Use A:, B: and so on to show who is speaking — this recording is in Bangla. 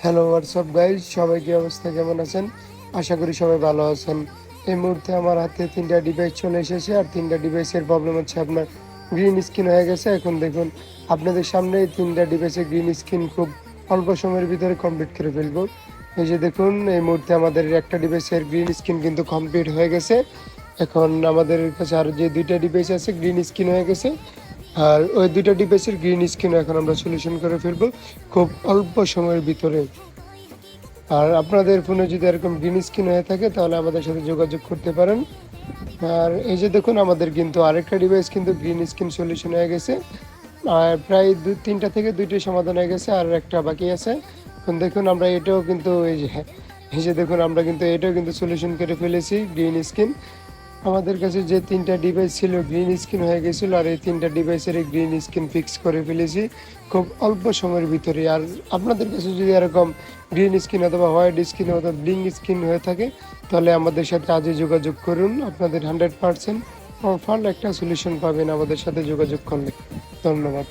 A: হ্যালো হোয়াটসঅ্যাপ গাইজ, সবাই কি অবস্থা, কেমন আছেন? আশা করি সবাই ভালো আছেন। এই মুহূর্তে আমার হাতে 3টা ডিভাইস চলে এসেছে, আর 3টা ডিভাইসের প্রবলেম হচ্ছে আপনার গ্রিন স্ক্রিন হয়ে গেছে। এখন দেখুন আপনাদের সামনে এই 3টা ডিভাইসের গ্রিন স্ক্রিন খুব অল্প সময়ের ভিতরে কমপ্লিট করে ফেলবো। এই যে দেখুন, এই মুহূর্তে আমাদের একটা ডিভাইসের গ্রিন স্ক্রিন কিন্তু কমপ্লিট হয়ে গেছে। এখন আমাদের কাছে আরও যে 2টা ডিভাইস আছে গ্রিন স্ক্রিন হয়ে গেছে, আর ওই 2টা ডিভাইসের গ্রিন স্ক্রিন এখন আমরা সলিউশন করে ফেলবো খুব অল্প সময়ের ভিতরে। আর আপনাদের ফোনে যদি এরকম গ্রিন স্ক্রিন হয়ে থাকে তাহলে আমাদের সাথে যোগাযোগ করতে পারেন। আর এই যে দেখুন, আমাদের কিন্তু আরেকটা ডিভাইস কিন্তু গ্রিন স্ক্রিন সলিউশন হয়ে গেছে, আর প্রায় 3টা থেকে 2টি সমাধান হয়ে গেছে, আর একটা বাকি আছে। এখন দেখুন আমরা এটাও কিন্তু এই যে দেখুন আমরা কিন্তু এটাও কিন্তু সলিউশন করে ফেলেছি গ্রিন স্ক্রিন। আমাদের কাছে যে 3টা ডিভাইস ছিল গ্রিন স্ক্রিন হয়ে গেছিলো, আর এই 3টা ডিভাইসের গ্রিন স্ক্রিন ফিক্স করে ফেলেছি খুব অল্প সময়ের ভিতরে। আর আপনাদের কাছে যদি এরকম গ্রিন স্ক্রিন অথবা হোয়াইট স্ক্রিন অথবা ব্লিঙ্ক স্ক্রিন হয়ে থাকে তাহলে আমাদের সাথে আজই যোগাযোগ করুন। আপনাদের 100% কনফার্ম একটা সলিউশন পাবেন আমাদের সাথে যোগাযোগ করলে। ধন্যবাদ।